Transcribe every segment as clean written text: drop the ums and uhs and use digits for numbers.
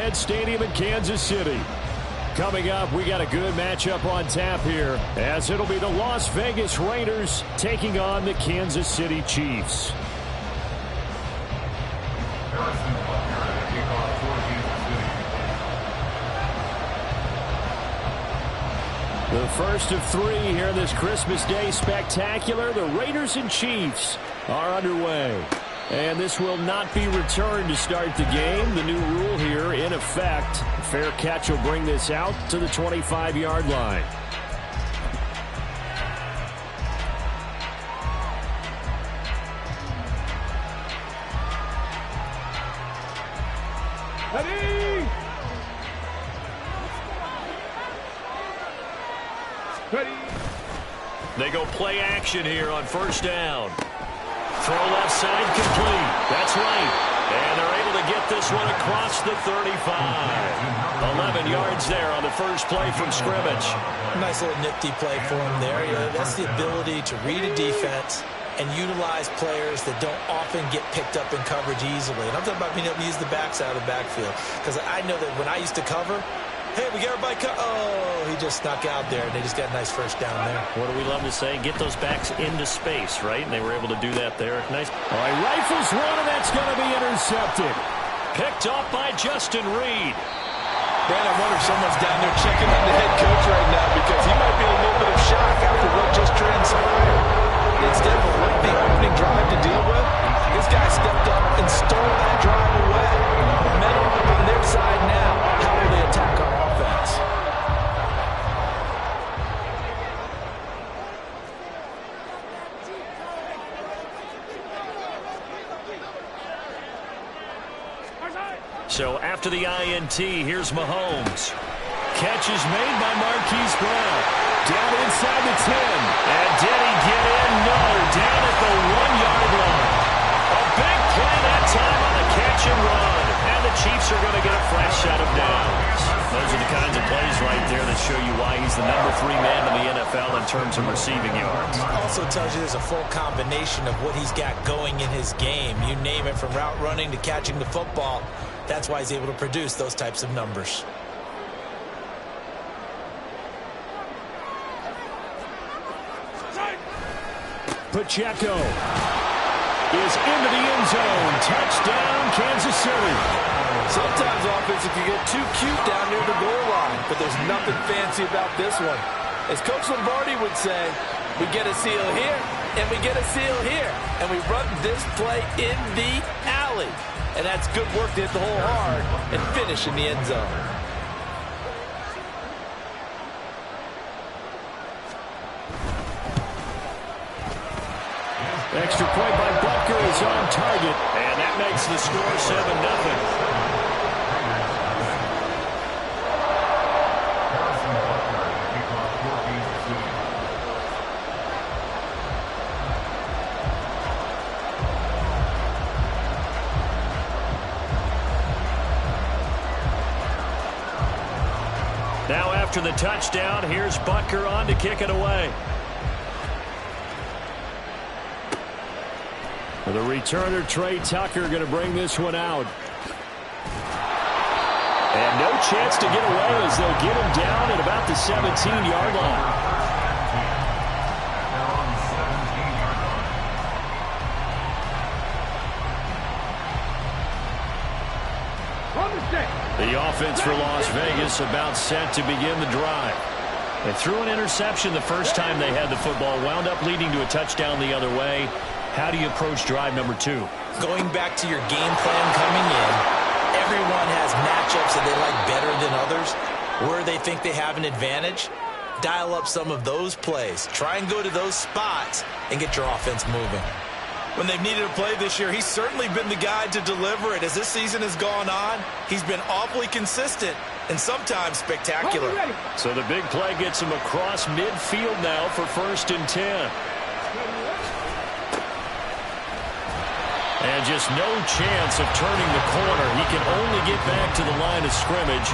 Arrowhead Stadium in Kansas City. Coming up, we got a good matchup on tap here, as it'll be the Las Vegas Raiders taking on the Kansas City Chiefs. The first of three here in this Christmas Day spectacular. The Raiders and Chiefs are underway. And this will not be returned to start the game. The new rule here in effect. A fair catch will bring this out to the 25-yard line. Ready. They go play action here on first down. Throw left side complete. That's right. And they're able to get this one across the 35. 11 yards there on the first play from scrimmage. Nice little nifty play for him there. You know, that's the ability to read a defense and utilize players that don't often get picked up in coverage easily. And I'm talking about being able to use the backside of the backfield. Because I know that when I used to cover, hey, we get everybody oh, he just snuck out there, and they just got a nice first down there. What do we love to say? Get those backs into space, right? And they were able to do that there. Nice. All right, rifles one, and that's going to be intercepted. Picked off by Justin Reed. Brandon, I wonder if someone's down there checking on the head coach right now, because he might be in a little bit of shock after what just transpired. Instead of a lengthy opening drive to deal with, this guy stepped up and stole that drive away. Momentum on their side now. How will they attack our offense? So after the INT, here's Mahomes. Catch is made by Marquise Brown. Down inside the 10. And did he get in? No. Down at the 1-yard line. A big play that time on the catch and run. And the Chiefs are going to get a fresh set of downs. Those are the kinds of plays right there that show you why he's the number 3 man in the NFL in terms of receiving yards. Also tells you there's a full combination of what he's got going in his game. You name it, from route running to catching the football. That's why he's able to produce those types of numbers. Pacheco is into the end zone. Touchdown, Kansas City. Sometimes offense can get too cute down near the goal line, but there's nothing fancy about this one. As Coach Lombardi would say, we get a seal here, and we get a seal here, and we run this play in the alley. And that's good work to hit the hole hard and finish in the end zone. Extra point by Butker is on target, and that makes the score 7-0. Now after the touchdown, here's Butker on to kick it away. The returner, Trey Tucker, going to bring this one out. And no chance to get away as they'll get him down at about the 17-yard line. The offense for Las Vegas about set to begin the drive. They threw an interception the first time they had the football, wound up leading to a touchdown the other way. How do you approach drive number 2? Going back to your game plan coming in, everyone has matchups that they like better than others. Where they think they have an advantage, dial up some of those plays. Try and go to those spots and get your offense moving. When they've needed a play this year, he's certainly been the guy to deliver it. As this season has gone on, he's been awfully consistent and sometimes spectacular. So the big play gets him across midfield now for 1st and 10. And just no chance of turning the corner. He can only get back to the line of scrimmage.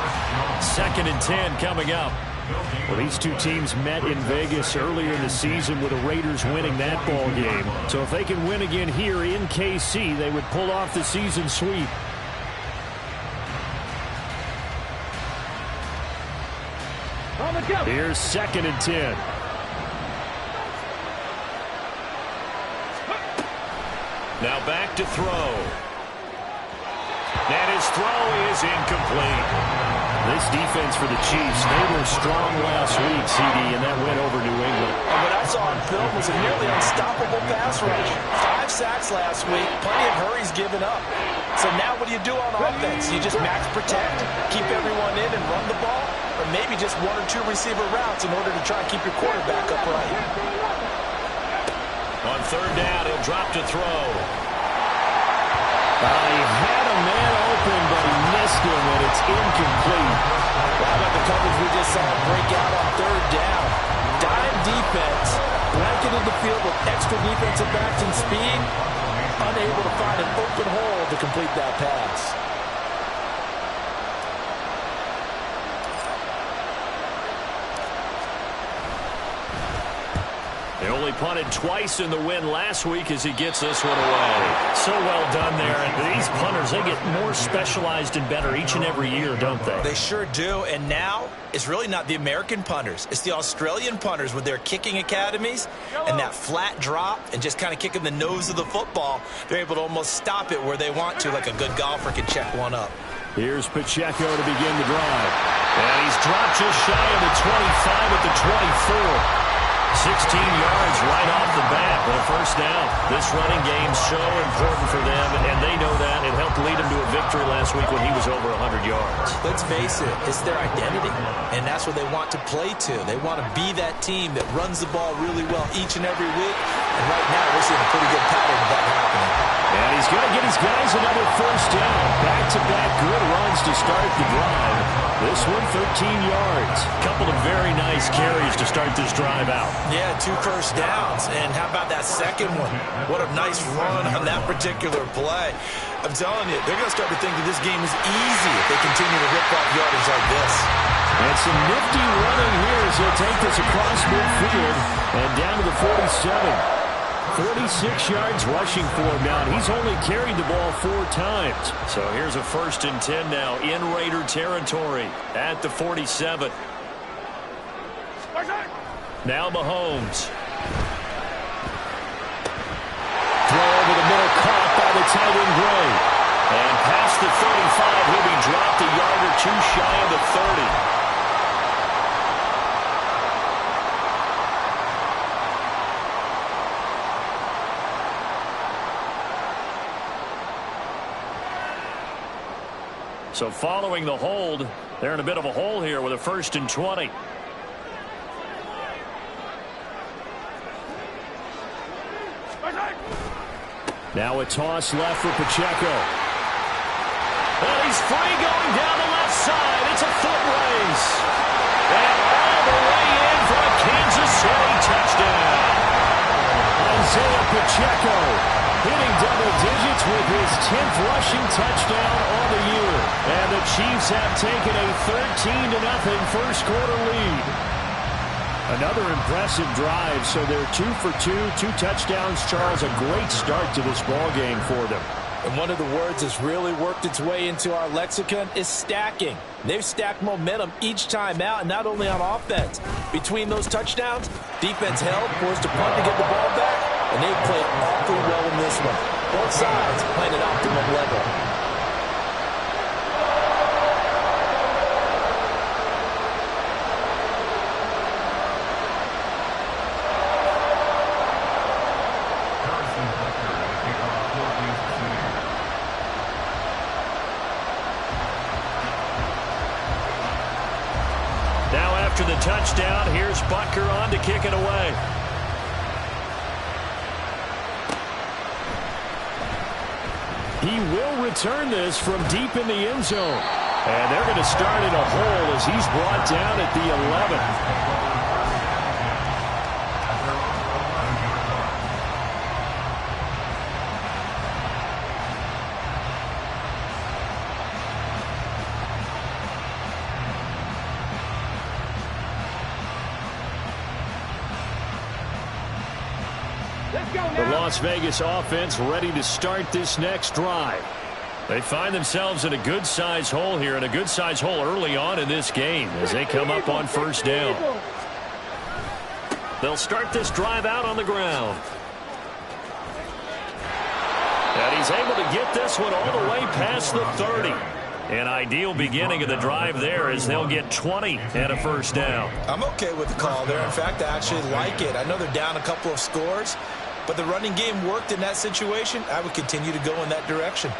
2nd and 10 coming up. Well, these two teams met in Vegas earlier in the season with the Raiders winning that ball game. So if they can win again here in KC, they would pull off the season sweep. Here's 2nd and 10. Now back to throw. And his throw is incomplete. This defense for the Chiefs, they were strong last week, CD, and that went over New England. And what I saw on film was a nearly unstoppable pass rush. 5 sacks last week, plenty of hurries given up. So now what do you do on offense? You just max protect, keep everyone in and run the ball, or maybe just 1 or 2 receiver routes in order to try and keep your quarterback upright. On 3rd down, he'll drop to throw. He had a man open, but he missed him, and it's incomplete. How about the coverage we just saw break out on 3rd down? Dime defense, blanketed the field with extra defensive backs and speed, unable to find an open hole to complete that pass. They only punted twice in the win last week as he gets this one away. So well done there. And these punters, they get more specialized and better each and every year, don't they? They sure do. And now it's really not the American punters. It's the Australian punters with their kicking academies and that flat drop and just kind of kicking the nose of the football. They're able to almost stop it where they want to, like a good golfer can check one up. Here's Pacheco to begin the drive. And he's dropped just shy of the 25 at the 24. 16 yards right off the bat, but a first down. This running game's so important for them, and they know that. It helped lead them to a victory last week when he was over 100 yards. Let's face it, it's their identity, and that's what they want to play to. They want to be that team that runs the ball really well each and every week, and right now we're seeing a pretty good pattern of that happening. And he's going to get his guys another first down. Back-to-back good runs to start the drive. This one, 13 yards. Couple of very nice carries to start this drive out. Yeah, 2 first downs. And how about that second one? What a nice run on that particular play. I'm telling you, they're going to start to think that this game is easy if they continue to rip off yardage like this. And some nifty running here as he'll take this across midfield and down to the 47. 46 yards rushing for him now, and he's only carried the ball 4 times. So here's a 1st and 10 now in Raider territory at the 47. Now Mahomes. Throw over the middle, caught by the tight end Gray. And past the 35, he'll be dropped a yard or 2 shy of the 30. So following the hold, they're in a bit of a hole here with a 1st and 20. Now a toss left for Pacheco. And he's free going down the left side. It's a foot race. And all the way in for a Kansas City touchdown. Isaiah Pacheco hitting double digits with his 10th rushing touchdown on the year. And the Chiefs have taken a 13-0 first quarter lead. Another impressive drive, so they're 2 for 2, 2 touchdowns. Charles, a great start to this ball game for them. And one of the words that's really worked its way into our lexicon is stacking. They've stacked momentum each time out, and not only on offense. Between those touchdowns, defense held, forced to punt to get the ball back, and they've played awfully well in this one. Both sides playing at optimum level. After the touchdown, here's Butker on to kick it away. He will return this from deep in the end zone. And they're going to start in a hole as he's brought down at the 11. The Las Vegas offense ready to start this next drive. They find themselves in a good-sized hole here, and a good-sized hole early on in this game as they come up on first down. They'll start this drive out on the ground. And he's able to get this one all the way past the 30. An ideal beginning of the drive there as they'll get 20 and a first down. I'm okay with the call there. In fact, I actually like it. I know they're down a couple of scores, but the running game worked in that situation. I would continue to go in that direction.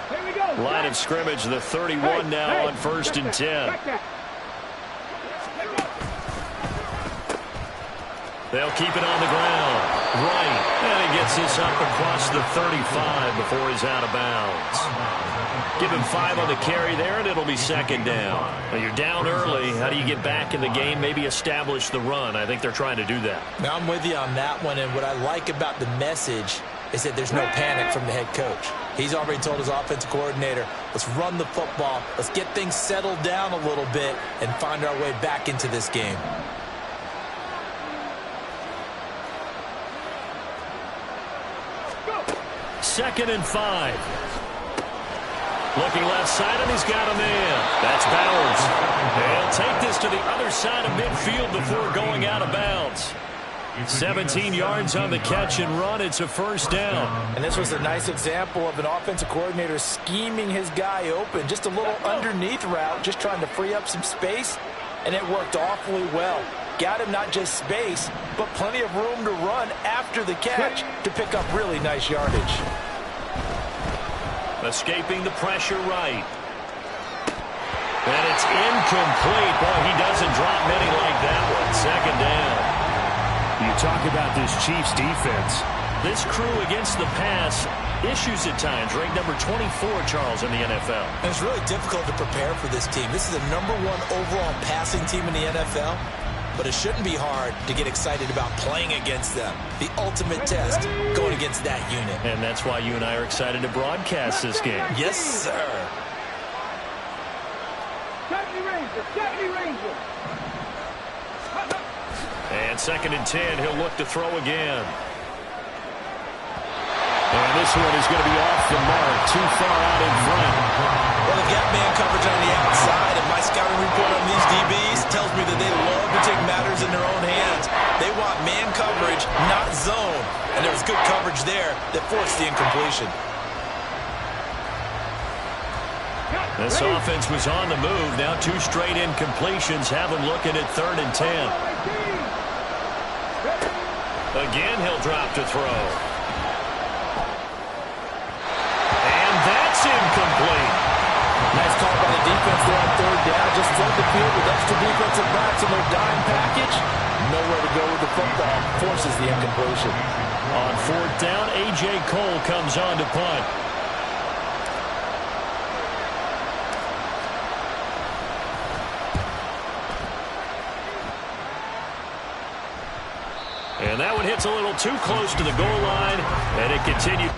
Here we go. Line of scrimmage, the 31 now on first and 10. They'll keep it on the ground. Right. And he gets this up across the 35 before he's out of bounds. Give him 5 on the carry there, and it'll be second down. Now you're down early. How do you get back in the game, maybe establish the run? I think they're trying to do that. Now, I'm with you on that one, and what I like about the message is that there's no panic from the head coach. He's already told his offensive coordinator, let's run the football, let's get things settled down a little bit and find our way back into this game. Second and 5. Looking left side, and he's got a man. That's Bowers. They'll take this to the other side of midfield before going out of bounds. 17 yards on the catch and run. It's a first down. And this was a nice example of an offensive coordinator scheming his guy open. Just a little underneath route, just trying to free up some space, and it worked awfully well. Got him not just space, but plenty of room to run after the catch to pick up really nice yardage. Escaping the pressure right. And it's incomplete. Boy, he doesn't drop many like that one. Second down. You talk about this Chiefs defense. This crew against the pass, issues at times. Ranked number 24, Charles, in the NFL. And it's really difficult to prepare for this team. This is the #1 overall passing team in the NFL. But it shouldn't be hard to get excited about playing against them. The ultimate test, going against that unit. And that's why you and I are excited to broadcast this game. Yes, sir. And second and 10, he'll look to throw again. And this one is going to be off the mark, too far out in front. Well, they've got man coverage on the outside, and my scouting report on these DBs tells me that they love to take matters in their own hands. They want man coverage, not zone. And there was good coverage there that forced the incompletion. This offense was on the move. Now 2 straight incompletions have them looking at 3rd and 10. Again, he'll drop to throw. And that's incomplete. Nice call by the defense there on 3rd down. Just flood the field with extra defensive backs in their dime package. Nowhere to go with the football. Forces the incompletion. On 4th down, A.J. Cole comes on to punt. And that one hits a little too close to the goal line, and it continued.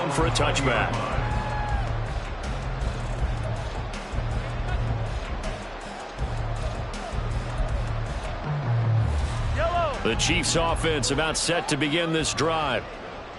down for a touchback. The Chiefs offense about set to begin this drive.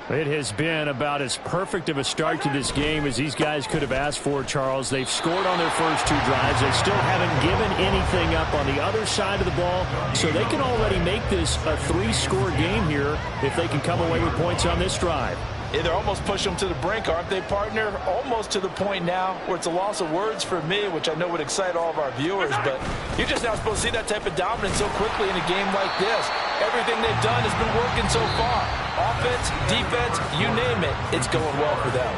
It has been about as perfect of a start to this game as these guys could have asked for, Charles. They've scored on their first two drives. They still haven't given anything up on the other side of the ball, so they can already make this a 3-score game here if they can come away with points on this drive. Yeah, they're almost pushing them to the brink, aren't they, partner? Almost to the point now where it's a loss of words for me, which I know would excite all of our viewers, but you're just not supposed to see that type of dominance so quickly in a game like this. Everything they've done has been working so far. Offense, defense, you name it, it's going well for them.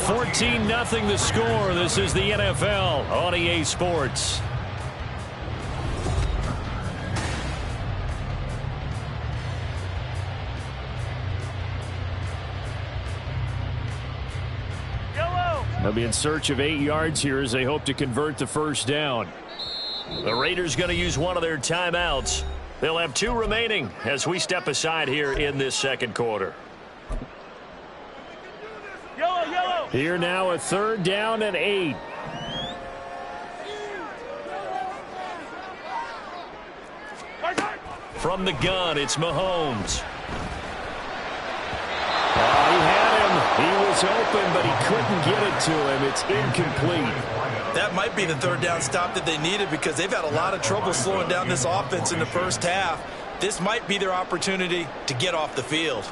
14-0 the score. This is the NFL on EA Sports. They'll be in search of 8 yards here as they hope to convert the first down. The Raiders going to use one of their timeouts. They'll have 2 remaining as we step aside here in this second quarter. Here now, a 3rd down and 8. From the gun, it's Mahomes. He had him. He was open, but he couldn't get it to him. It's incomplete. That might be the 3rd down stop that they needed because they've had a lot of trouble slowing down this offense in the first half. This might be their opportunity to get off the field.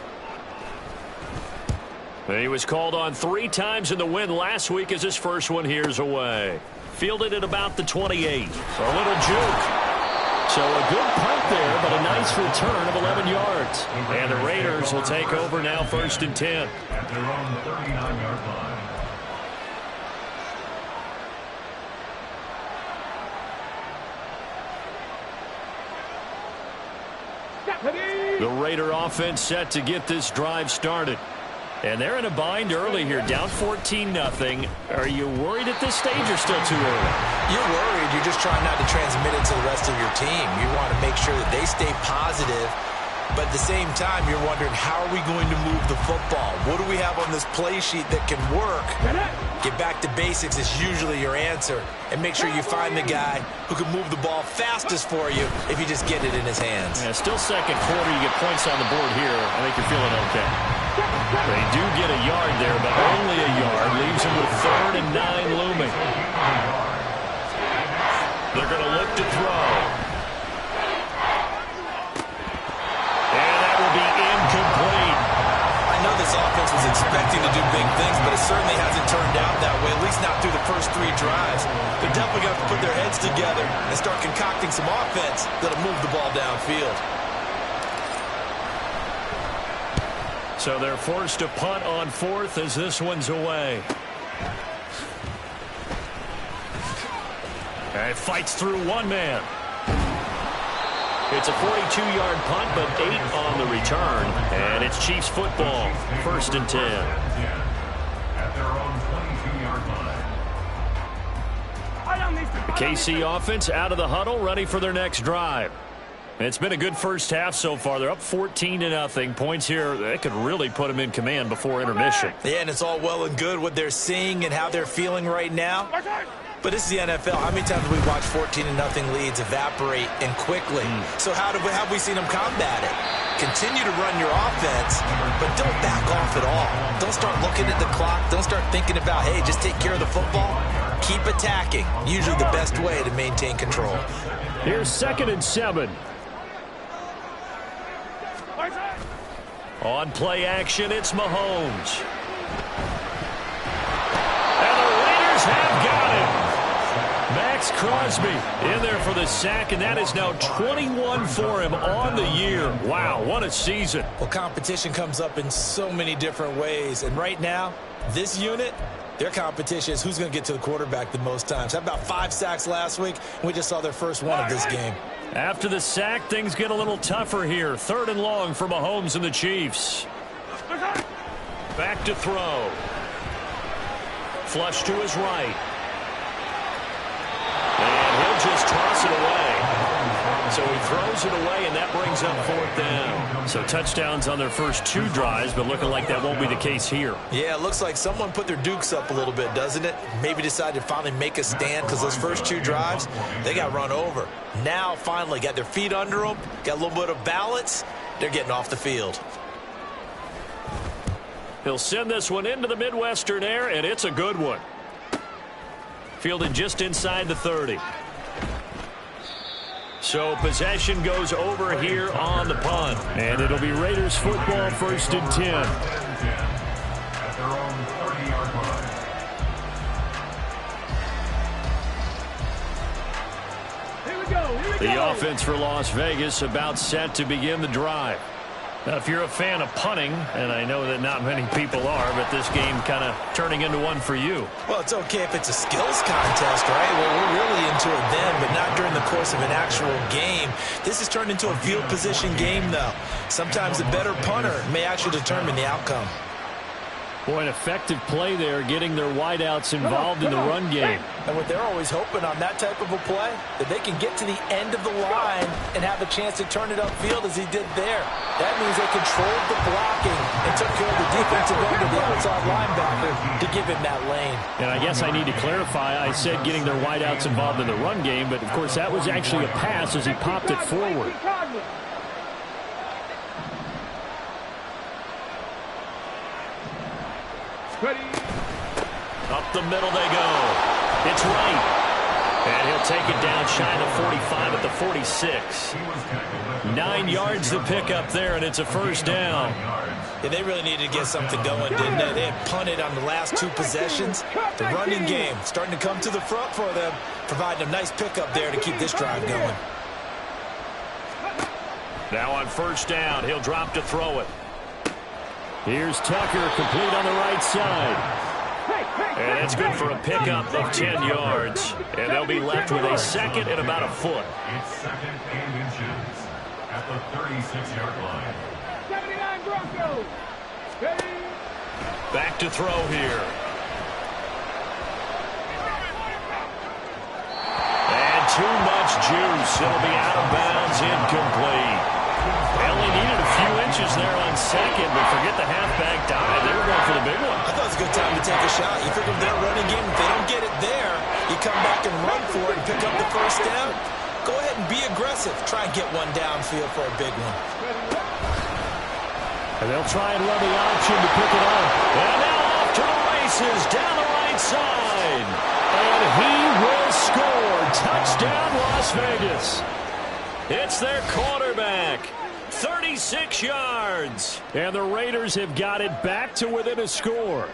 He was called on 3 times in the win last week as his first one here's away. Fielded at about the 28. A little juke. So a good punt there, but a nice return of 11 yards. And the Raiders will take over now 1st and 10. At their own 39-yard line. The Raider offense set to get this drive started. And they're in a bind early here, down 14-0. Are you worried at this stage or still too early? You're worried. You're just trying not to transmit it to the rest of your team. You want to make sure that they stay positive. But at the same time, you're wondering, how are we going to move the football? What do we have on this play sheet that can work? Get back to basics is usually your answer. And make sure you find the guy who can move the ball fastest for you if you just get it in his hands. Yeah, still second quarter. You get points on the board here. I think you're feeling okay. They do get a yard there, but only a yard. Leaves them with 3rd and 9 looming. They're going to look to throw. And that will be incomplete. I know this offense was expecting to do big things, but it certainly hasn't turned out that way, at least not through the first 3 drives. They're definitely going to have to put their heads together and start concocting some offense that'll move the ball downfield. So they're forced to punt on 4th as this one's away. And fights through one man. It's a 42-yard punt, but 8 on the return. And it's Chiefs football, 1st and 10. At their own 22-yard line. The KC offense out of the huddle, ready for their next drive. It's been a good first half so far. They're up 14-0. Points here, that could really put them in command before intermission. Yeah, and it's all well and good what they're seeing and how they're feeling right now. But this is the NFL. How many times have we watched 14-0 leads evaporate and quickly? So how have we seen them combat it? Continue to run your offense, but don't back off at all. Don't start looking at the clock. Don't start thinking about, hey, just take care of the football. Keep attacking. Usually the best way to maintain control. Here's 2nd and 7. On play action, it's Mahomes. And the Raiders have got him. Max Crosby in there for the sack, and that is now 21 for him on the year. Wow, what a season. Well, competition comes up in so many different ways, and right now, this unit, their competition is who's going to get to the quarterback the most times. How about 5 sacks last week? We just saw their first one of this game. After the sack, things get a little tougher here. 3rd and long for Mahomes and the Chiefs. Back to throw. Flush to his right. And he'll just toss it away. So he throws it away, and that brings up 4th down. So touchdowns on their first 2 drives, but looking like that won't be the case here. Yeah, it looks like someone put their dukes up a little bit, doesn't it? Maybe decided to finally make a stand because those first 2 drives, they got run over. Now, finally, got their feet under them, got a little bit of balance. They're getting off the field. He'll send this one into the Midwestern air, and it's a good one. Fielded just inside the 30. So possession goes over here on the punt. And it'll be Raiders football, 1st and 10. At their own 30-yard line. Here we go. The offense for Las Vegas about set to begin the drive. Now, if you're a fan of punting, and I know that not many people are, but this game kind of turning into one for you. Well, it's okay if it's a skills contest, right? Well, we're really into it then, but not during the course of an actual game. This has turned into a field position game, though. Sometimes the better punter may actually determine the outcome. Boy, an effective play there, getting their wideouts involved in the run game. And what they're always hoping on that type of a play, that they can get to the end of the line and have a chance to turn it upfield as he did there. That means they controlled the blocking and took care of the defensive end of the outside linebacker to give him that lane. And I guess I need to clarify, I said getting their wideouts involved in the run game, but of course that was actually a pass as he popped it forward. Ready. Up the middle they go. It's right. And he'll take it down shy of the 45 at the 46. 9 yards to pick up there, and it's a 1st down. Yeah, they really needed to get something going, didn't they? They had punted on the last 2 possessions. The running game starting to come to the front for them, providing a nice pickup there to keep this drive going. Now on 1st down, he'll drop to throw it. Here's Tucker, complete on the right side. And that's good for a pickup of 10 yards. And they'll be left with a 2nd and about a foot. It's 2nd and inches at the 36-yard line. 79 Broncos. Ready. Back to throw here. And too much juice. It'll be out of bounds, incomplete. They only needed a few inches there on 2nd, but forget the halfback dive. They were going for the big one. I thought it was a good time to take a shot. You figure their running game, if they don't get it there, you come back and run for it and pick up the 1st down. Go ahead and be aggressive. Try and get one downfield for a big one. And they'll try and run the option to pick it up. And now off to the races down the right side. And he will score. Touchdown, Las Vegas. It's their quarterback. 36 yards. And the Raiders have got it back to within a score.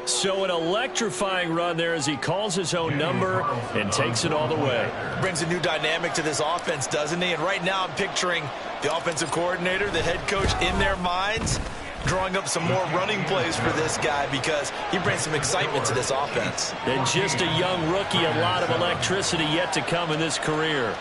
So an electrifying run there as he calls his own number and takes it all the way. Brings a new dynamic to this offense, doesn't he? And right now I'm picturing the offensive coordinator, the head coach in their minds, drawing up some more running plays for this guy because he brings some excitement to this offense. And just a young rookie, a lot of electricity yet to come in this career.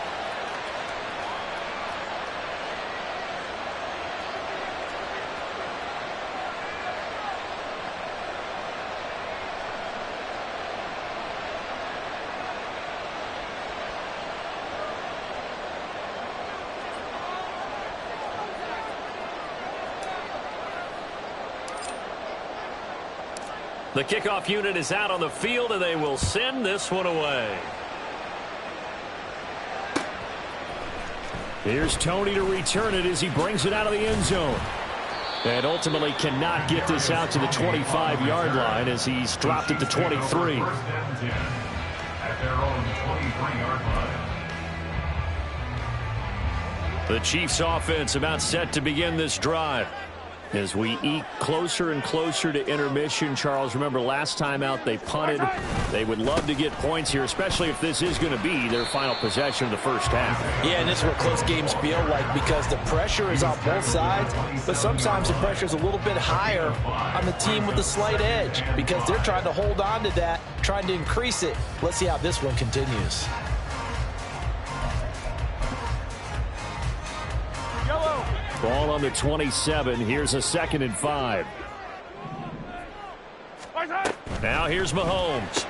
The kickoff unit is out on the field, and they will send this one away. Here's Tony to return it as he brings it out of the end zone. And ultimately cannot get this out to the 25-yard line as he's dropped it to 23. At their own 23-yard line. The Chiefs offense about set to begin this drive. As we eke closer and closer to intermission, Charles, remember last time out they punted. They would love to get points here, especially if this is going to be their final possession of the first half. Yeah, and this is what close games feel like because the pressure is on both sides, but sometimes the pressure is a little bit higher on the team with the slight edge because they're trying to hold on to that, trying to increase it. Let's see how this one continues. Ball on the 27. Here's a 2nd and 5. Now here's Mahomes.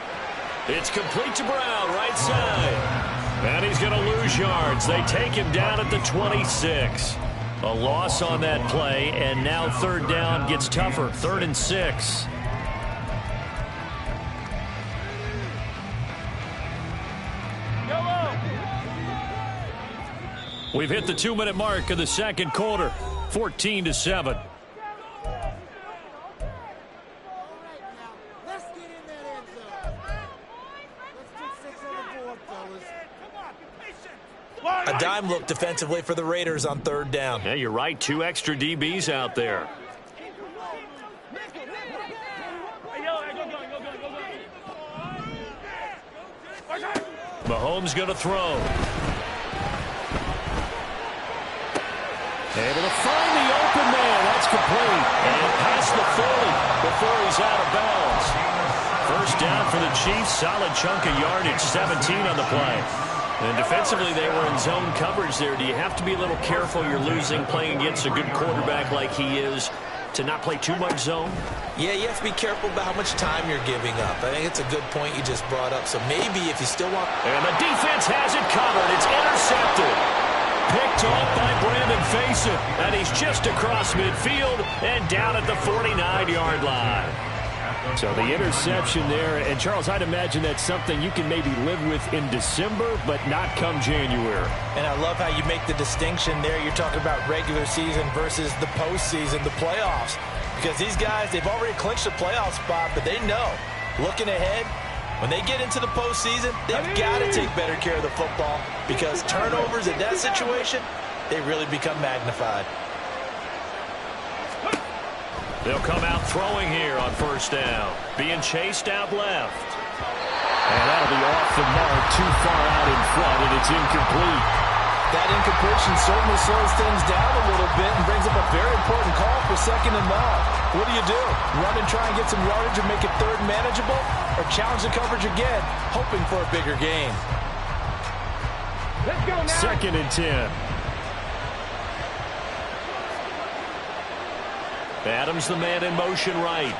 It's complete to Brown, right side. And he's going to lose yards. They take him down at the 26. A loss on that play, and now third down gets tougher. 3rd and 6. We've hit the 2-minute mark of the second quarter. 14-7. A dime look defensively for the Raiders on 3rd down. Yeah, you're right. 2 extra DBs out there. Mahomes going to throw. Able to find the open man. That's complete. And past the 40 before he's out of bounds. First down for the Chiefs. Solid chunk of yardage. 17 on the play. And defensively, they were in zone coverage there. Do you have to be a little careful? You're losing, playing against a good quarterback like he is, to not play too much zone? Yeah, you have to be careful about how much time you're giving up. I think it's a good point you just brought up. So maybe if you still want... And the defense has it covered. It's intercepted. Picked off by Brandon Faison. And he's just across midfield and down at the 49-yard line. So the interception there. And, Charles, I'd imagine that's something you can maybe live with in December, but not come January. And I love how you make the distinction there. You're talking about regular season versus the postseason, the playoffs. Because these guys, they've already clinched a playoff spot, but they know, looking ahead, when they get into the postseason, they've got to take better care of the football because turnovers in that situation, they really become magnified. They'll come out throwing here on first down. Being chased out left. And that'll be off the mark, too far out in front, and it's incomplete. That incompletion certainly slows things down a little bit and brings up a very important call for 2nd and 9. What do? Run and try and get some yardage and make it 3rd manageable, or challenge the coverage again, hoping for a bigger gain? Let's go now. 2nd and 10. Adams, the man in motion right.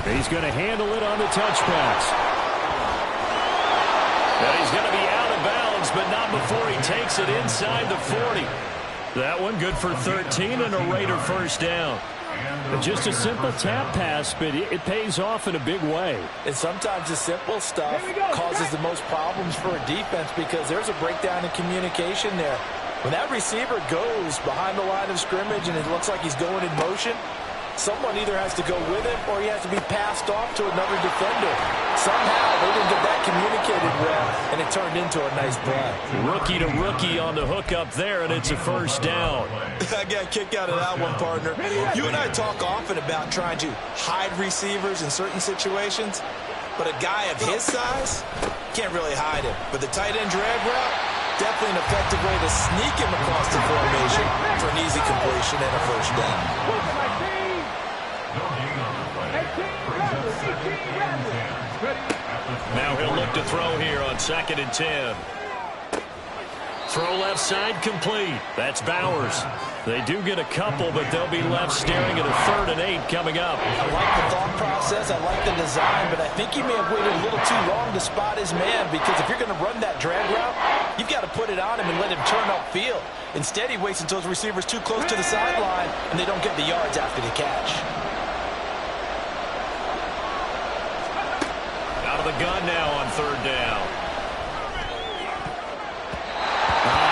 He's going to handle it on the touch pass. And he's going to be out of bounds, but not before he takes it inside the 40. That one good for 13 and a Raider first down. Just a simple tap pass, but it pays off in a big way. And sometimes the simple stuff causes the most problems for a defense because there's a breakdown in communication there. When that receiver goes behind the line of scrimmage and it looks like he's going in motion, someone either has to go with him or he has to be passed off to another defender. Somehow they didn't get that communicated well, and it turned into a nice play. Rookie to rookie on the hook up there, and it's a first down. I got a kick out of that one, partner. You and I talk often about trying to hide receivers in certain situations, but a guy of his size can't really hide him. But the tight end drag route, definitely an effective way to sneak him across the formation for an easy completion and a first down. Now he'll look to throw here on 2nd and 10. Throw left side complete. That's Bowers. They do get a couple, but they'll be left staring at a 3rd and 8 coming up. I like the thought process. I like the design, but I think he may have waited a little too long to spot his man because if you're going to run that drag route, you've got to put it on him and let him turn upfield. Instead, he waits until his receiver's too close to the sideline, and they don't get the yards after the catch. Out of the gun now on 3rd down.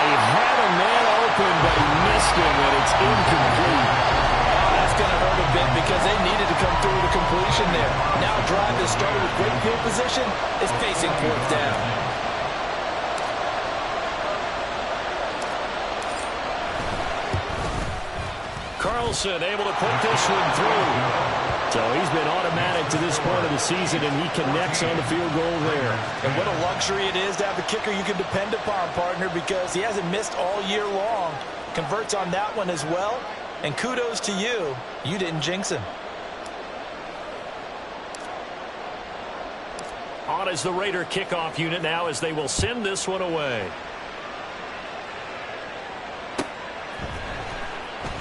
He had a man open, but he missed him, and it's incomplete. That's going to hurt a bit because they needed to come through the completion there. Now a drive that started with great field position is facing 4th down. Carlson able to put this one through. So he's been automatic to this point of the season, and he connects on the field goal there. And what a luxury it is to have a kicker you can depend upon, partner, because he hasn't missed all year long. Converts on that one as well. And kudos to you. You didn't jinx him. On is the Raider kickoff unit now as they will send this one away.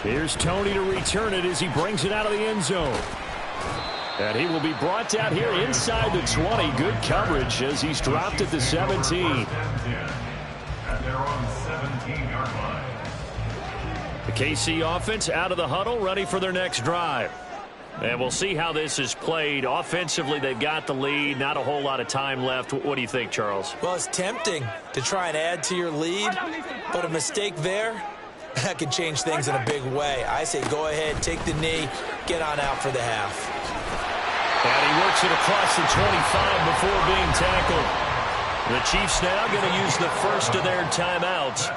Here's Tony to return it as he brings it out of the end zone. And he will be brought down here inside the 20. Good coverage as he's dropped at the 17. their own 17-yard line. The KC offense out of the huddle, ready for their next drive. And we'll see how this is played. Offensively, they've got the lead. Not a whole lot of time left. What do you think, Charles? Well, it's tempting to try and add to your lead, but a mistake there, that could change things in a big way. I say go ahead, take the knee, get on out for the half. And he works it across the 25 before being tackled. The Chiefs now going to use the first of their timeouts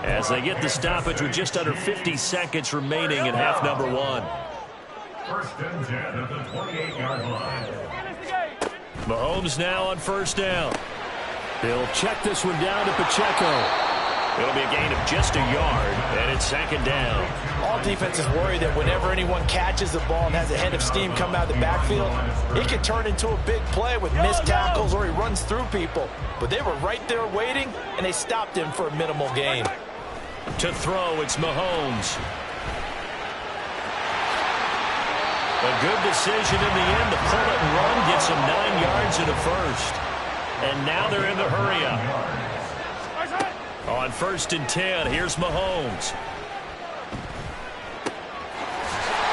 as they get the stoppage with just under 50 seconds remaining in half number one. First and 10 at the 28-yard line. Mahomes now on first down. They'll check this one down to Pacheco. It'll be a gain of just a yard, and it's second down. All defenses worry that whenever anyone catches the ball and has a head of steam come out of the backfield, it can turn into a big play with missed tackles or he runs through people. But they were right there waiting, and they stopped him for a minimal gain. To throw, it's Mahomes. A good decision in the end to pull it and run, gets him 9 yards and a first. And now they're in the hurry-up. On first and 10, here's Mahomes.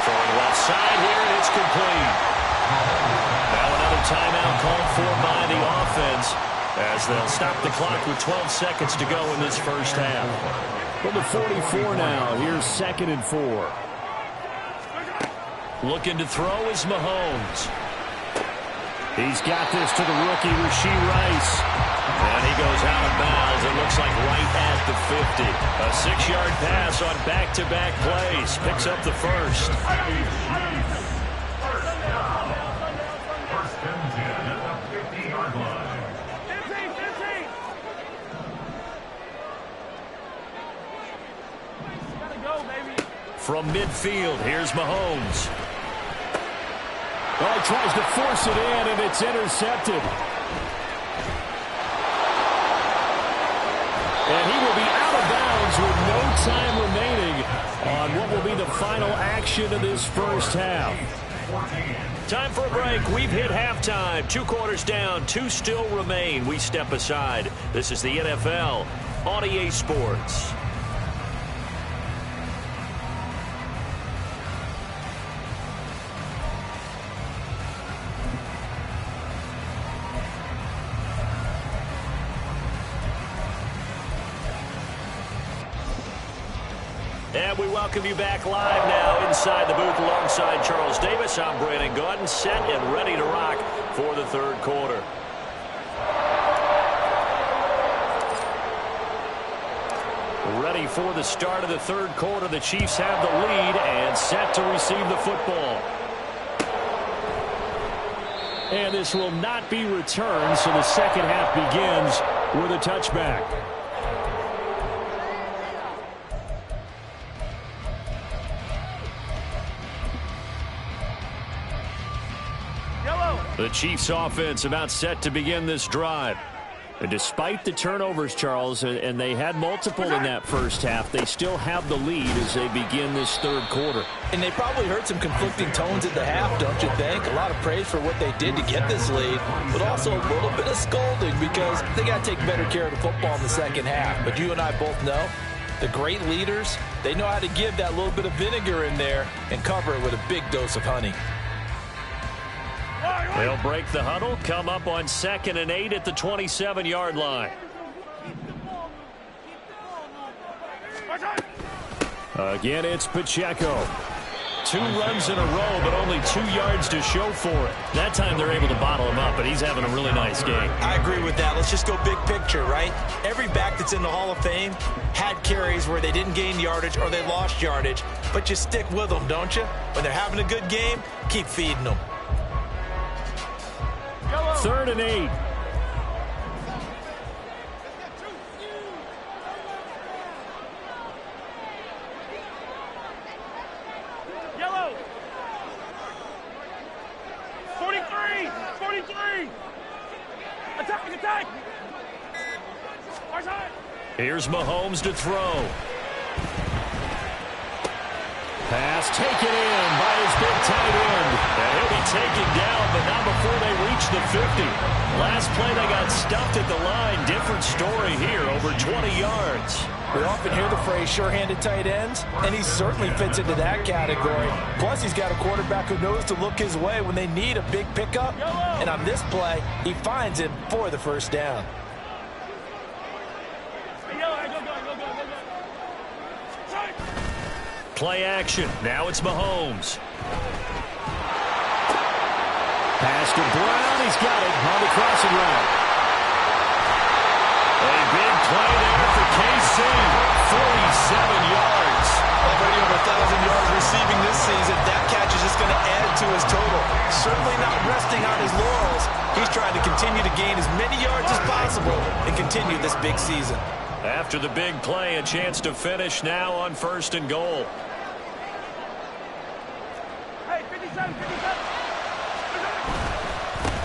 Throwing left side here, and it's complete. Now another timeout called for by the offense as they'll stop the clock with 12 seconds to go in this first half. From the 44 now, here's second and 4. Looking to throw is Mahomes. He's got this to the rookie, Rashee Rice. And he goes out of bounds, it looks like right at the 50. A 6-yard pass on back-to-back plays. Picks up the first. First and 10 at the 50-yard line. From midfield, here's Mahomes. Oh, he tries to force it in, and it's intercepted. And he will be out of bounds with no time remaining on what will be the final action of this first half. Time for a break. We've hit halftime. 2 quarters down, 2 still remain. We step aside. This is the NFL on EA Sports. And we welcome you back live now inside the booth alongside Charles Davis. I'm Brandon Gaudin, set and ready to rock for the third quarter. Ready for the start of the third quarter. The Chiefs have the lead and set to receive the football. And this will not be returned, so the second half begins with a touchback. The Chiefs offense about set to begin this drive. And despite the turnovers, Charles, and they had multiple in that first half, they still have the lead as they begin this third quarter. And they probably heard some conflicting tones at the half, don't you think? A lot of praise for what they did to get this lead, but also a little bit of scolding because they got to take better care of the football in the second half. But you and I both know the great leaders, they know how to give that little bit of vinegar in there and cover it with a big dose of honey. They'll break the huddle, come up on 2nd and 8 at the 27-yard line. Again, it's Pacheco. 2 runs in a row, but only 2 yards to show for it. That time they're able to bottle him up, but he's having a really nice game. I agree with that. Let's just go big picture, right? Every back that's in the Hall of Fame had carries where they didn't gain yardage or they lost yardage, but you stick with them, don't you? When they're having a good game, keep feeding them. 3rd and 8. Yellow. 43. 43. Attack. Here's Mahomes to throw. Pass taken in by his big tight end. And he'll be taken down, but not down before they reach the 50. Last play, they got stuffed at the line. Different story here, over 20 yards. We often hear the phrase sure-handed tight ends, and he certainly fits into that category. Plus, he's got a quarterback who knows to look his way when they need a big pickup. And on this play, he finds him for the first down. Play action. Now it's Mahomes. Pass to Brown. He's got it on the crossing route. A big play there for KC. 47 yards. Already over 1,000 yards receiving this season. That catch is just going to add to his total. Certainly not resting on his laurels. He's trying to continue to gain as many yards as possible and continue this big season. After the big play, a chance to finish now on 1st and goal. Hey, 57, 57.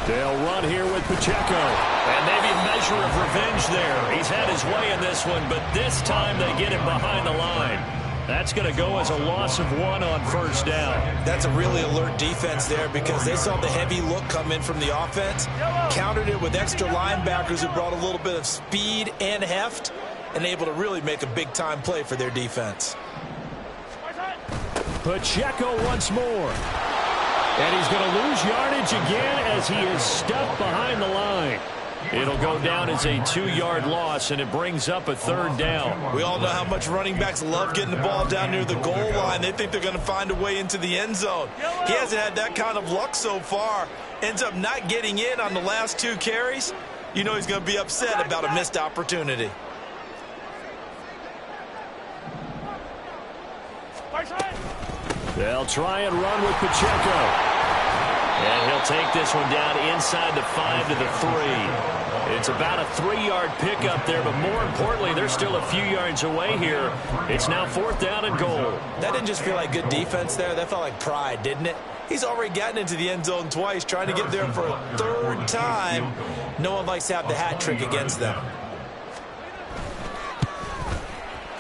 They'll run here with Pacheco. And maybe a measure of revenge there. He's had his way in this one, but this time they get him behind the line. That's going to go as a loss of 1 on 1st down. That's a really alert defense there because they saw the heavy look come in from the offense, countered it with extra linebackers who brought a little bit of speed and heft, and able to really make a big-time play for their defense. Pacheco once more. And he's going to lose yardage again as he is stuffed behind the line. It'll go down as a 2-yard loss, and it brings up a 3rd down. We all know how much running backs love getting the ball down near the goal line. They think they're going to find a way into the end zone. He hasn't had that kind of luck so far. Ends up not getting in on the last 2 carries. You know he's going to be upset about a missed opportunity. They'll try and run with Pacheco. And he'll take this one down inside the 5 to the 3. It's about a 3-yard pickup there, but more importantly, they're still a few yards away here. It's now 4th down and goal. That didn't just feel like good defense there. That felt like pride, didn't it? He's already gotten into the end zone twice, trying to get there for a 3rd time. No one likes to have the hat trick against them.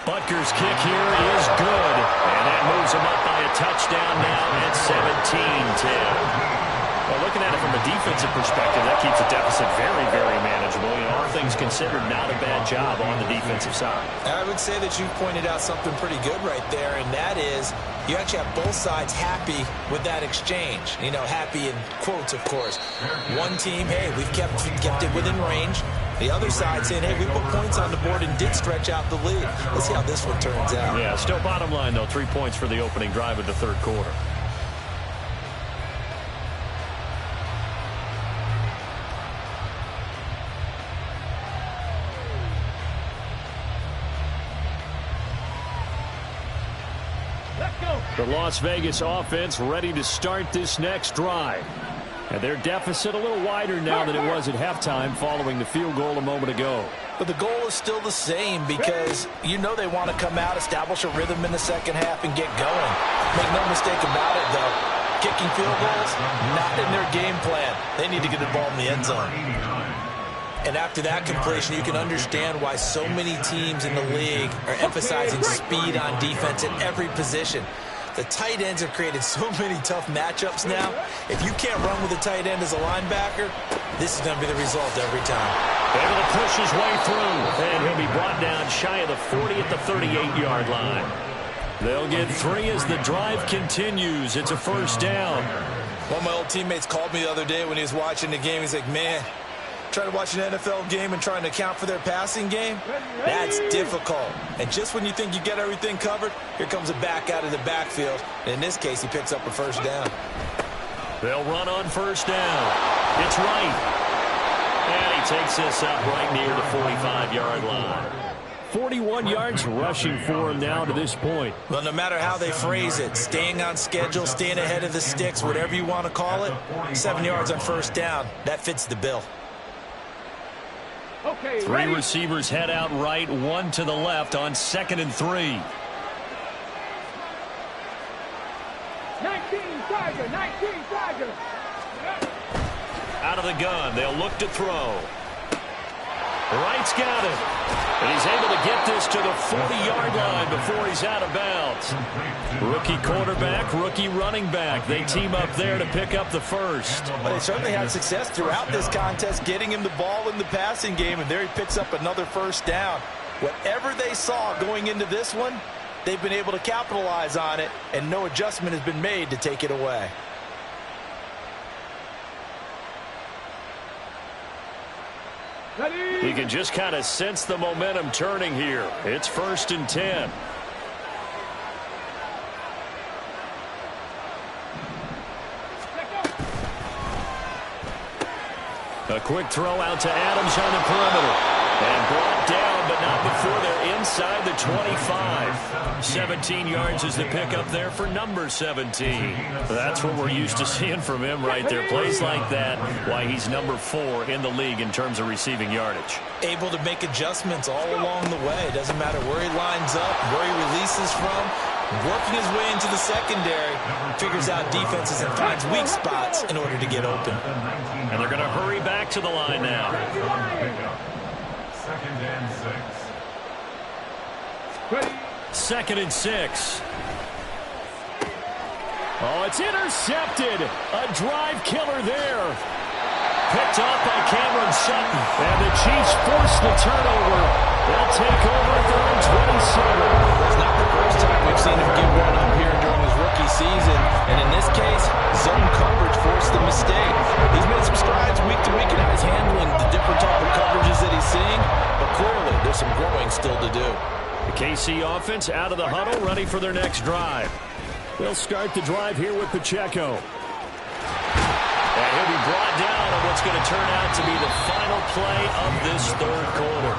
Butker's kick here is good. And that moves him up by a touchdown now at 17-10. Well, looking at it from a defensive perspective, that keeps the deficit very, very manageable. You know, all things considered, not a bad job on the defensive side. And I would say that you pointed out something pretty good right there, and that is you actually have both sides happy with that exchange. You know, happy in quotes, of course. One team, hey, we've kept it within range. The other side saying, hey, we put points on the board and did stretch out the lead. Let's see how this one turns out. Yeah, still bottom line, though, 3 points for the opening drive of the 3rd quarter. The Las Vegas offense ready to start this next drive. And their deficit a little wider now than it was at halftime following the field goal a moment ago. But the goal is still the same because you know they want to come out, establish a rhythm in the second half, and get going. Make no mistake about it, though. Kicking field goals, not in their game plan. They need to get the ball in the end zone. And after that completion, you can understand why so many teams in the league are emphasizing speed on defense at every position. The tight ends have created so many tough matchups now. If you can't run with a tight end as a linebacker, this is going to be the result every time. Able to push his way through, and he'll be brought down shy of the 40 at the 38-yard line. They'll get 3 as the drive continues. It's a 1st down. One of my old teammates called me the other day when he was watching the game. He's like, man, trying to watch an NFL game and trying to account for their passing game, that's difficult. And just when you think you get everything covered, here comes a back out of the backfield. And in this case, he picks up a 1st down. They'll run on 1st down. It's right. And he takes this up right near the 45-yard line. 41 yards rushing for him now to this point. Well, no matter how they phrase it, staying on schedule, staying ahead of the sticks, whatever you want to call it, 7 yards on 1st down, that fits the bill. Okay, 3 receivers head out right, 1 to the left on 2nd and 3. 19 Tiger. Out of the gun, they'll look to throw. Wright's got it. And he's able to get this to the 40-yard line before he's out of bounds. Rookie quarterback, rookie running back. They team up there to pick up the first. Well, they certainly had success throughout this contest, getting him the ball in the passing game, and there he picks up another first down. Whatever they saw going into this one, they've been able to capitalize on it, and no adjustment has been made to take it away. You can just kind of sense the momentum turning here. It's 1st and 10. A quick throw out to Adams on the perimeter. And brought down, but not before they're inside the 25. 17 yards is the pickup there for number 17. That's what we're used to seeing from him right there. Plays like that, why he's number 4 in the league in terms of receiving yardage. Able to make adjustments all along the way. Doesn't matter where he lines up, where he releases from. Working his way into the secondary, figures out defenses and finds weak spots in order to get open. And they're going to hurry back to the line now. 2nd and 6. 2nd and 6. Oh, it's intercepted. A drive killer there. Picked off by Cameron Sutton. And the Chiefs force the turnover. They'll take over at their own 27. It's not the first time we've seen him give one up here during his rookie season. And in this case, zone coverage forced the mistake. He's made some strides week to week, and now he's handling the different type of coverages that he's seeing. But clearly, there's some growing still to do. The KC offense out of the huddle, ready for their next drive. They'll start the drive here with Pacheco. And he'll be brought down on what's going to turn out to be the final play of this 3rd quarter.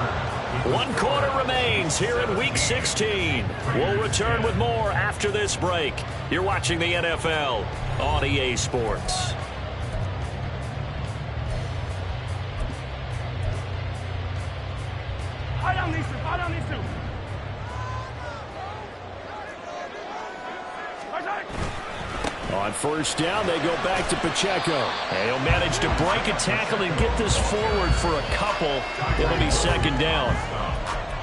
1 quarter remains here in Week 16. We'll return with more after this break. You're watching the NFL on EA Sports. I don't need to. I don't need to. On 1st down, they go back to Pacheco. And he'll manage to break a tackle and get this forward for a couple. It'll be 2nd down.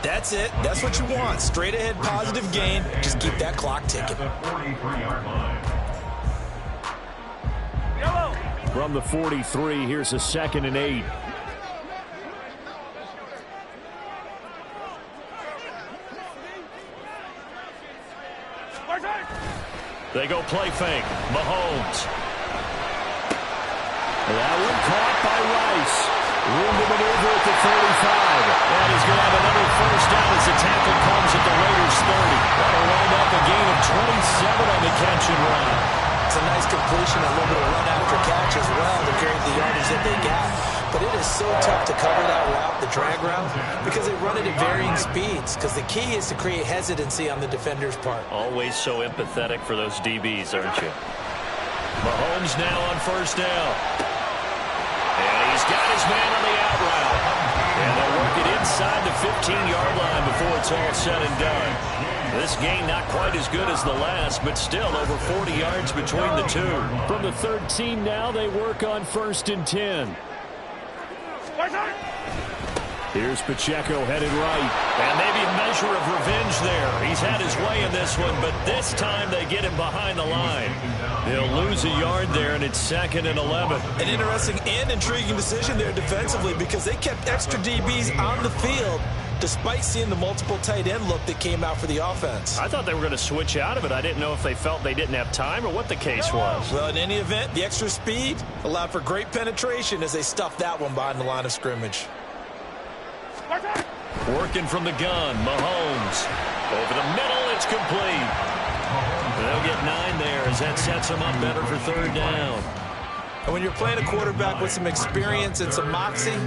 That's it. That's what you want. Straight ahead positive gain. Just keep that clock ticking. 43-yard line. From the 43, here's a 2nd and 8. They go play fake. Mahomes. That one caught by Rice. Room to maneuver at the 35. And he's going to have another first down as the tackle comes at the Raiders' 30. That'll wind up a gain of 27 on the catch and run. It's a nice completion, a little bit of run after catch as well to carry the yardage that they got. But it is so tough to cover that route, the drag route, because they run it at varying speeds. Because the key is to create hesitancy on the defender's part. Always so empathetic for those DBs, aren't you? Mahomes now on 1st down. And he's got his man on the out route. And they'll work it inside the 15-yard line before it's all said and done. This game not quite as good as the last, but still over 40 yards between the two. From the 13 now, they work on 1st and 10. Here's Pacheco headed right. And maybe a measure of revenge there. He's had his way in this one, but this time they get him behind the line. They'll lose a yard there, and it's 2nd and 11. An interesting and intriguing decision there defensively because they kept extra DBs on the field despite seeing the multiple tight end look that came out for the offense. I thought they were going to switch out of it. I didn't know if they felt they didn't have time or what the case was. Well, in any event, the extra speed allowed for great penetration as they stuffed that one behind the line of scrimmage. Working from the gun, Mahomes. Over the middle, it's complete. They'll get 9 there as that sets them up better for 3rd down. And when you're playing a quarterback with some experience and some moxie,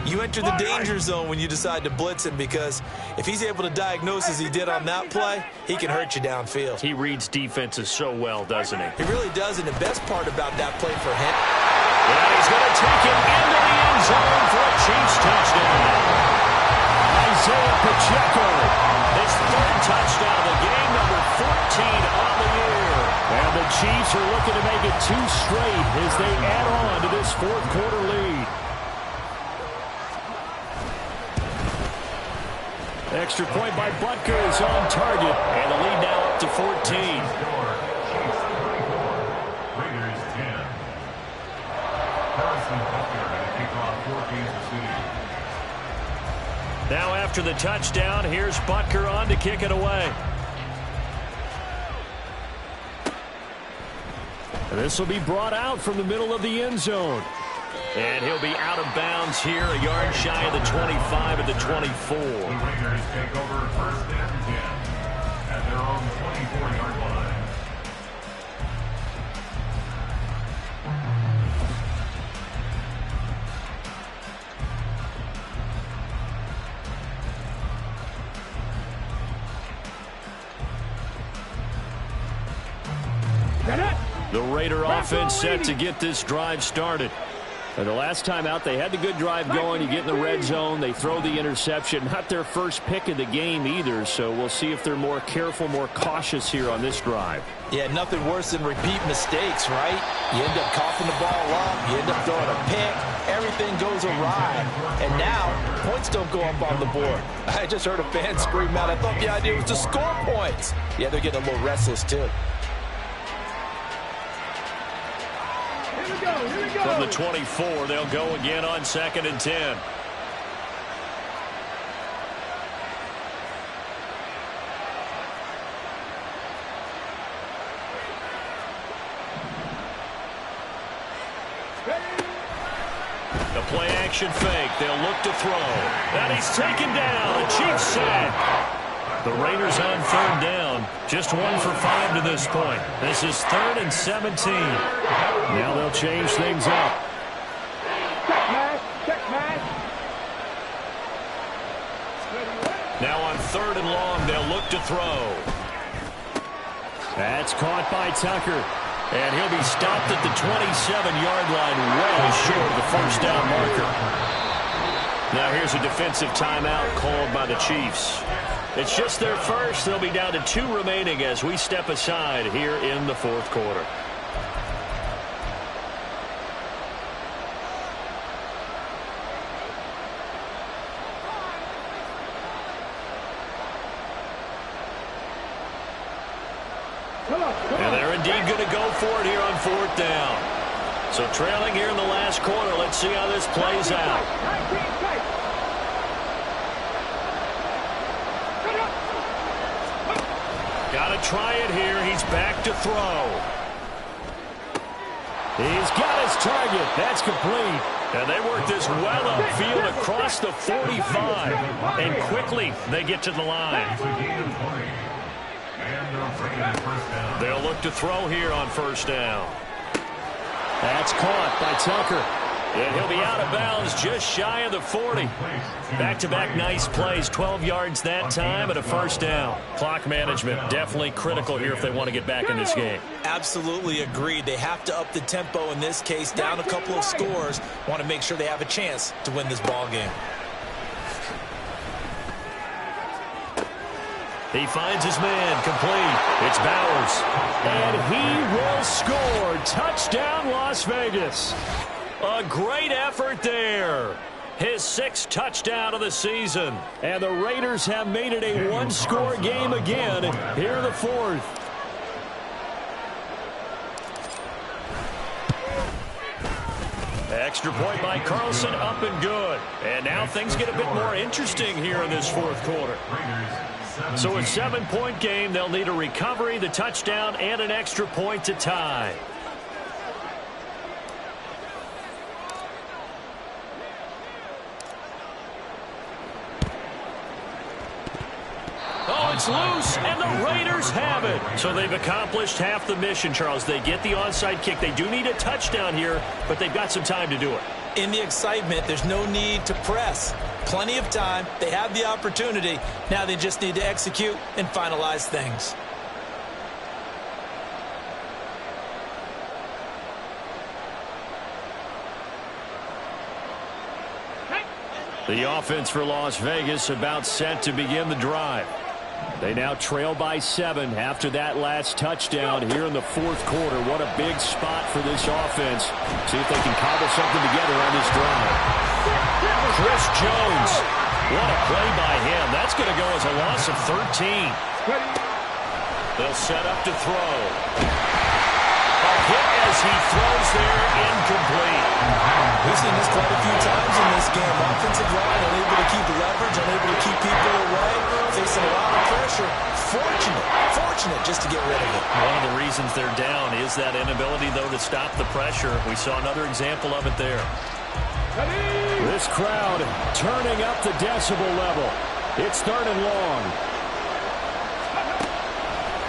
you enter the danger zone when you decide to blitz him because if he's able to diagnose as he did on that play, he can hurt you downfield. He reads defenses so well, doesn't he? He really does, and the best part about that play for him. And he's going to take it into the end zone for a Chiefs touchdown. Isaiah Pacheco, his 3rd touchdown of the game, number 14 on the year. And the Chiefs are looking to make it 2 straight as they add on to this 4th quarter lead. Extra point by Butker is on target. And the lead now up to 14. Raiders 10. Harrison Butker going to kick off for Kansas City. Now after the touchdown, here's Butker on to kick it away. This will be brought out from the middle of the end zone. And he'll be out of bounds here, a yard shy of the 25 at the 24. The Raiders take over first and 10 at their own 24-yard line. The Raider offense set to get this drive started. And the last time out, they had the good drive going. You get in the red zone, they throw the interception. Not their first pick of the game either, so we'll see if they're more careful, more cautious here on this drive. Yeah, nothing worse than repeat mistakes, right? You end up coughing the ball up, you end up throwing a pick, everything goes awry. And now, points don't go up on the board. I just heard a fan scream out, I thought the idea was to score points. Yeah, they're getting a little restless, too. From the 24, they'll go again on 2nd and 10. The play action fake. They'll look to throw. And he's taken down. A Chiefs sack. The Raiders on 3rd down. Just 1 for 5 to this point. This is 3rd and 17. Now they'll change things up. Now on 3rd and long, they'll look to throw. That's caught by Tucker. And he'll be stopped at the 27-yard line, well short of the first down marker. Now here's a defensive timeout called by the Chiefs. It's just their first. They'll be down to 2 remaining as we step aside here in the 4th quarter. And they're indeed going to go for it here on 4th down. So trailing here in the last quarter. Let's see how this plays out. Got to try it here. He's back to throw. He's got his target. That's complete. And they work this well upfield across the 45. And quickly they get to the line. They'll look to throw here on 1st down. That's caught by Tucker. And he'll be out of bounds just shy of the 40. Back-to-back nice plays. 12 yards that time and a 1st down. Clock management definitely critical here if they want to get back in this game. Absolutely agreed. They have to up the tempo in this case. Down a couple of scores. Want to make sure they have a chance to win this ball game. He finds his man complete. It's Bowers. And he will score. Touchdown, Las Vegas. A great effort there. His 6th touchdown of the season. And the Raiders have made it a 1-score game again here in the 4th. Extra point by Carlson, up and good. And now things get a bit more interesting here in this 4th quarter. So a 7-point game. They'll need a recovery, the touchdown, and an extra point to tie. Oh, it's loose, and the Raiders have it. So they've accomplished half the mission, Charles. They get the onside kick. They do need a touchdown here, but they've got some time to do it. In the excitement, there's no need to press. Plenty of time. They have the opportunity. Now they just need to execute and finalize things. The offense for Las Vegas about set to begin the drive. They now trail by 7 after that last touchdown here in the 4th quarter. What a big spot for this offense. See if they can cobble something together on this drive. Chris Jones What a play by him. That's going to go as a loss of 13. They'll set up to throw. A hit as he throws there, incomplete. We've seen this quite a few times in this game. Offensive line unable to keep leverage, unable to keep people away, facing a lot of pressure. Fortunate just to get rid of it. One of the reasons they're down is that inability, though, to stop the pressure. We saw another example of it there. This crowd turning up the decibel level. It's 3rd and long.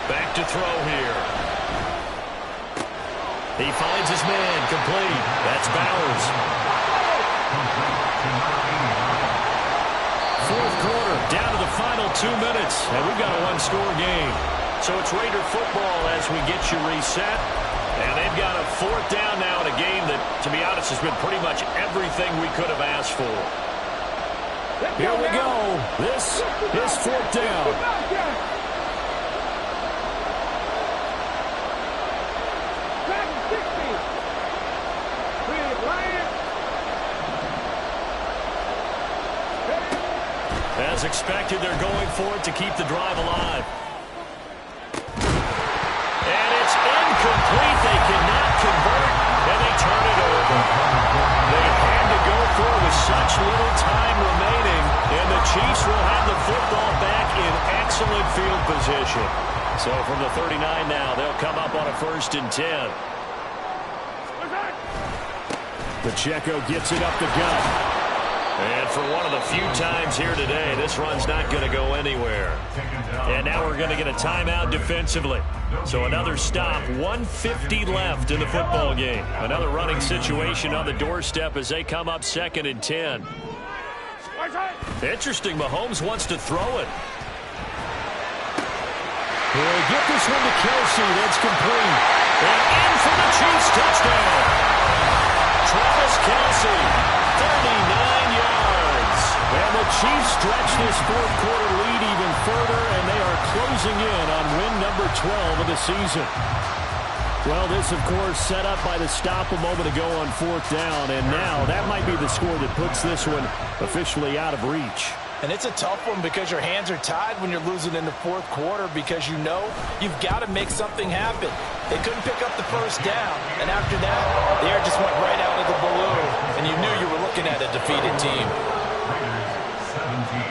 Back to throw here. He finds his man, complete. That's Bowers. 4th quarter, down to the final 2 minutes, and we've got a one-score game. So it's Raider football as we get you reset. And they've got a 4th down now in a game that, to be honest, has been pretty much everything we could have asked for. Here we go. This is 4th down. As expected, they're going for it to keep the drive alive. And it's incomplete. They cannot convert, and they turn it over. They had to go for it with such little time remaining, and the Chiefs will have the football back in excellent field position. So from the 39 now, they'll come up on a 1st and 10. Pacheco gets it up the gut. And for one of the few times here today, this run's not going to go anywhere. And now we're going to get a timeout defensively. So another stop, 1:50 left in the football game. Another running situation on the doorstep as they come up 2nd and 10. Interesting, Mahomes wants to throw it. He'll get this one to Kelsey. That's complete. And in for the Chiefs touchdown. Travis Kelsey, 39 yards. And the Chiefs stretch this 4th quarter lead even further, and they are closing in on win number 12 of the season. Well, this, of course, set up by the stop a moment ago on 4th down, and now that might be the score that puts this one officially out of reach. And it's a tough one because your hands are tied when you're losing in the 4th quarter because you know you've got to make something happen. They couldn't pick up the 1st down, and after that, the air just went right out of the balloon, and you knew you were looking at a defeated team. Raiders 17.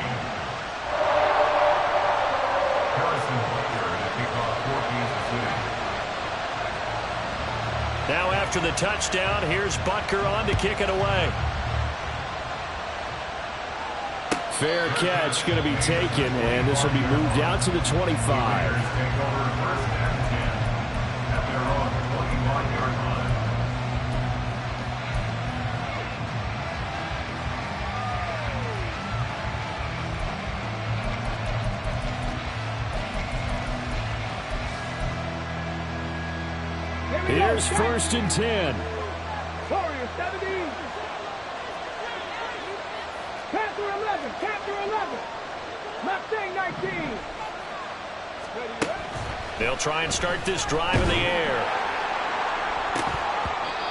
Harrison Butker to kick off for Kansas City. Now after the touchdown, here's Butker on to kick it away. Fair catch going to be taken, and this will be moved out to the 25. Raiders take over 1st and 10 at their own 21-yard line. Here's 1st and 10. Warriors 17. Panther 11. Panther 11. Mustang 19. They'll try and start this drive in the air.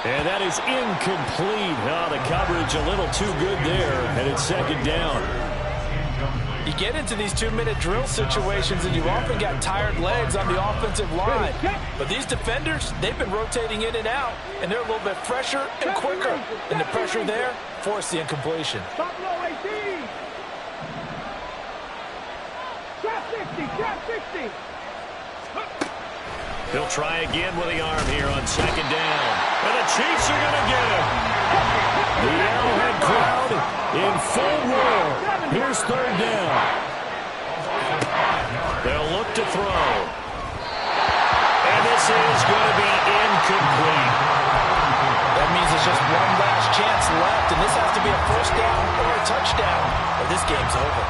And that is incomplete. Oh, the coverage a little too good there, and it's 2nd down. You get into these 2-minute drill situations, and you've often got tired legs on the offensive line. But these defenders, they've been rotating in and out, and they're a little bit fresher and quicker. And the pressure there forced the incompletion. Top low 18. Trap 60. Trap 60. He'll try again with the arm here on 2nd down. And the Chiefs are going to get him. The Arrowhead crowd in full roar. Here's 3rd down. They'll look to throw. And this is going to be incomplete. That means there's just one last chance left, and this has to be a 1st down or a touchdown, or this game's over.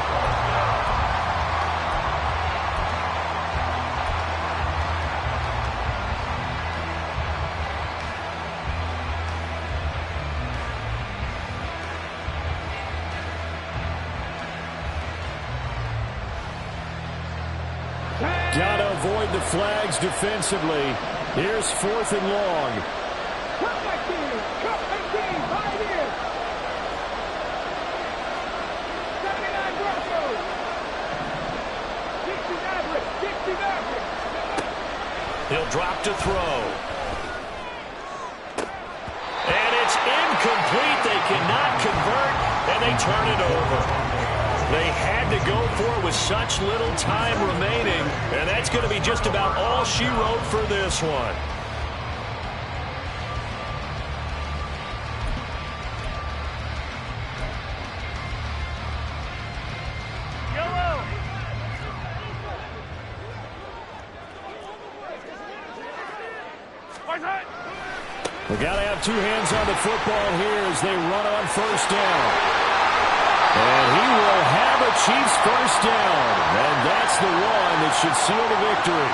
Got to avoid the flags defensively. Here's 4th and long. Cup 19. Cup 18. 5 years. 79 Average, 60 average. He'll drop to throw. And it's incomplete. They cannot convert, and they turn it over. They had to go for it with such little time remaining, and that's going to be just about all she wrote for this one. We got to have two hands on the football here as they run on first down. And he will have a Chiefs first down. And that's the one that should seal the victory.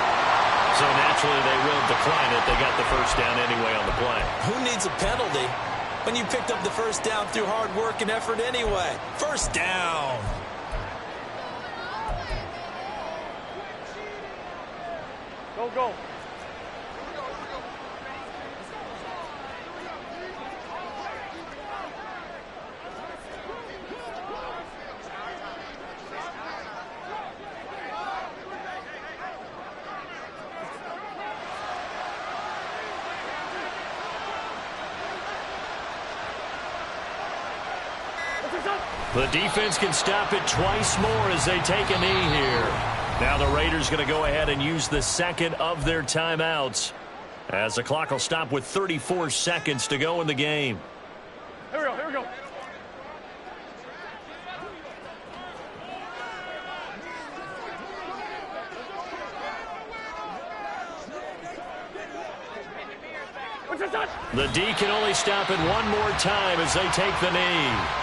So naturally they will decline it. They got the first down anyway on the play. Who needs a penalty when you picked up the first down through hard work and effort anyway? First down. Go. The defense can stop it twice more as they take a knee here. Now the Raiders going to go ahead and use the second of their timeouts, as the clock will stop with 34 seconds to go in the game. Here we go. The D can only stop it one more time as they take the knee.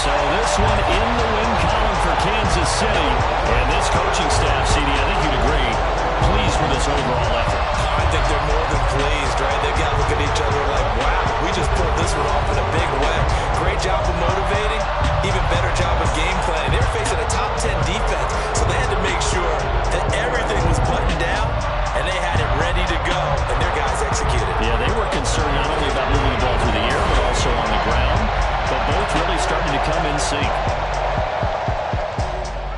So this one in the win column for Kansas City. And this coaching staff, CD, I think you'd agree, pleased with this overall effort. I think they're more than pleased, right? They've got to look at each other like, wow, we just pulled this one off in a big way. Great job of motivating, even better job of game planning. They were facing a top 10 defense, so they had to make sure that everything was buttoned down, and they had it ready to go, and their guys executed. Yeah, they were concerned not only about moving the ball through the air, but also on the ground. But both really starting to come in sync.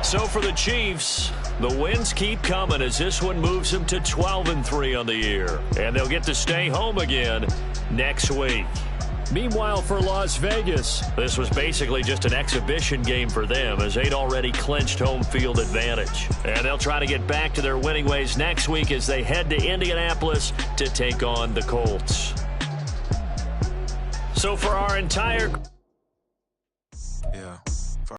So for the Chiefs, the wins keep coming as this one moves them to 12-3 on the year. And they'll get to stay home again next week. Meanwhile, for Las Vegas, this was basically just an exhibition game for them as they'd already clinched home field advantage. And they'll try to get back to their winning ways next week as they head to Indianapolis to take on the Colts. So for our entire... Yeah.